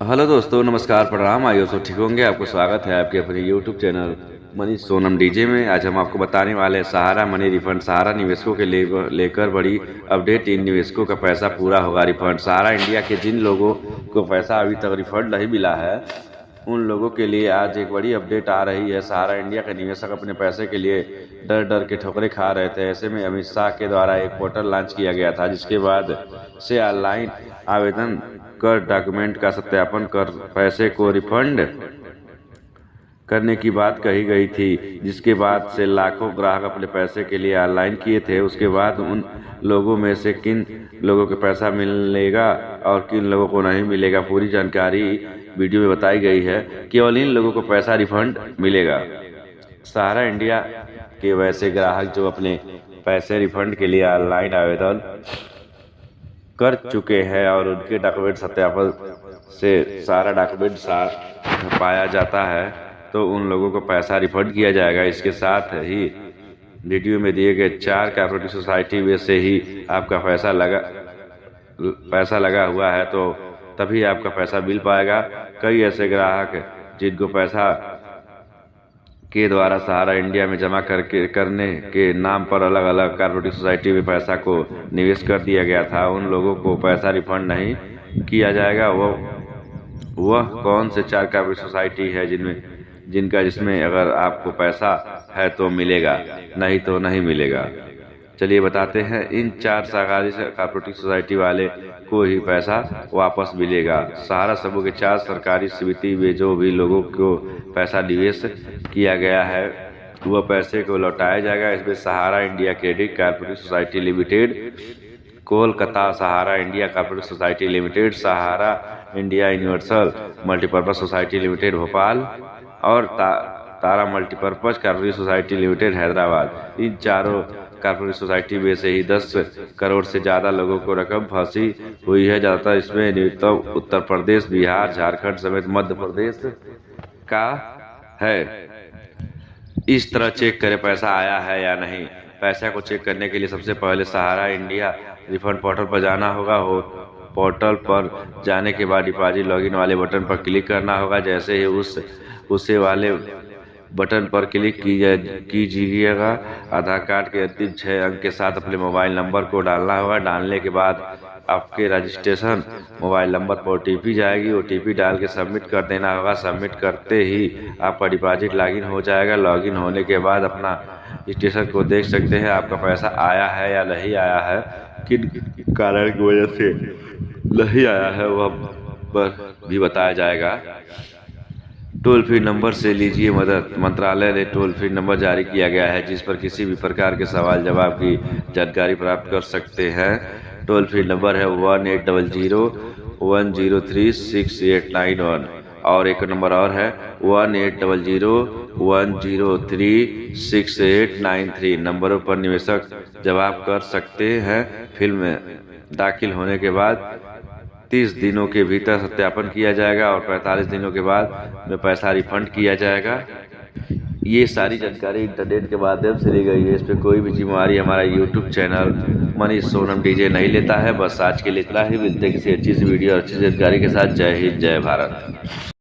Hello दोस्तों, नमस्कार, प्रणाम। आइए सब ठीक होंगे। आपको स्वागत है आपके अपने YouTube channel Manish Sonam DJ में। आज हम आपको बताने वाले हैं सहारा मनी रिफंड। सहारा निवेशकों के लेकर बड़ी अपडेट। इन निवेशकों का पैसा पूरा होगा रिफंड। सहारा इंडिया के जिन लोगों को पैसा अभी तक रिफंड नहीं मिला है, उन लोगों के लिए आज एक बड़ी अपडेट आ रही है। सहारा इंडिया के निवेशक अपने पैसे के लिए डर डर के ठोकरें खा रहे थे। ऐसे में अमित शाह के द्वारा एक पोर्टल लॉन्च किया गया था, जिसके बाद से ऑनलाइन आवेदन कर डॉक्यूमेंट का सत्यापन कर पैसे को रिफंड करने की बात कही गई थी, जिसके बाद से लाखों ग्राहक अपने पैसे के लिए ऑनलाइन किए थे। उसके बाद उन लोगों में से किन लोगों को पैसा मिलेगा और किन लोगों को नहीं मिलेगा, पूरी जानकारी वीडियो में बताई गई है। केवल इन लोगों को पैसा रिफंड मिलेगा। सहारा इंडिया के वैसे ग्राहक जो अपने पैसे रिफंड के लिए ऑनलाइन आवेदन कर चुके हैं और उनके डॉक्यूमेंट सत्यापन से सारा डॉक्यूमेंट पाया जाता है, तो उन लोगों को पैसा रिफंड किया जाएगा। इसके साथ ही वीडियो में दिए गए 4 कोऑपरेटिव सोसाइटी में से ही आपका पैसा लगा हुआ है, तो तभी आपका पैसा मिल पाएगा। कई ऐसे ग्राहक जिनको पैसा के द्वारा सहारा इंडिया में जमा करने के नाम पर अलग अलग कोऑपरेटिव सोसाइटी में पैसा को निवेश कर दिया गया था, उन लोगों को पैसा रिफंड नहीं किया जाएगा। वह कौन से 4 कोऑपरेटिव सोसाइटी है जिसमें अगर आपको पैसा है तो मिलेगा, नहीं तो नहीं मिलेगा। चलिए बताते हैं। इन 4 सहकारी कोऑपरेटिव सोसाइटी वाले को ही पैसा वापस मिलेगा। सहारा समूह के 4 सरकारी समिति में जो भी लोगों को पैसा निवेश किया गया है, वह पैसे को लौटाया जाएगा। इसमें Sahara India credit cooperative society limited Kolkata, Sahara India cooperative society limited, Sahara India universal multipurpose society limited Bhopal और Tara multipurpose cooperative society limited Hyderabad. इन चारों कोऑपरेटिव सोसाइटी में से ही 10 करोड़ से ज़्यादा लोगों को रकम फंसी हुई है। ज़्यादातर इसमें न्यूनतम उत्तर प्रदेश, बिहार, झारखंड समेत मध्य प्रदेश का है। इस तरह चेक करें पैसा आया है या नहीं। पैसा को चेक करने के लिए सबसे पहले सहारा इंडिया रिफंड पोर्टल पर जाना होगा। पोर्टल पर जाने के बाद डिपॉजिट लॉगिन वाले बटन पर क्लिक करना होगा। जैसे ही उसे वाले बटन पर क्लिक कीजिएगा, आधार कार्ड के अंतिम 6 अंक के साथ अपने मोबाइल नंबर को डालना होगा। डालने के बाद आपके रजिस्ट्रेशन मोबाइल नंबर पर OTP जाएगी। OTP डाल के सबमिट कर देना होगा। सबमिट करते ही आपका डिपॉजिट लॉगिन हो जाएगा। लॉगिन होने के बाद अपना स्टेटस को देख सकते हैं। आपका पैसा आया है या नहीं आया है, किन कारण की वजह से नहीं आया है, वह पर भी बताया जाएगा। टोल फ्री नंबर से लीजिए मदद। मंत्रालय ने टोल फ्री नंबर जारी किया गया है, जिस पर किसी भी प्रकार के सवाल जवाब की जानकारी प्राप्त कर सकते हैं। टोल फ्री नंबर है 1800-103-6891 और एक नंबर और है 1800-103-6893। नंबरों पर निवेशक जवाब कर सकते हैं। फिल्म में दाखिल होने के बाद 30 दिनों के भीतर सत्यापन किया जाएगा और 45 दिनों के बाद में पैसा रिफंड किया जाएगा। ये सारी जानकारी इंटरनेट के माध्यम से ली गई है। इस पर कोई भी जिम्मेवारी हमारा YouTube channel Manish Sonam DJ नहीं लेता है। बस आज के लिए इतना ही। मिलते हैं किसी अच्छी सी वीडियो और अच्छी जानकारी के साथ। जय हिंद, जय भारत।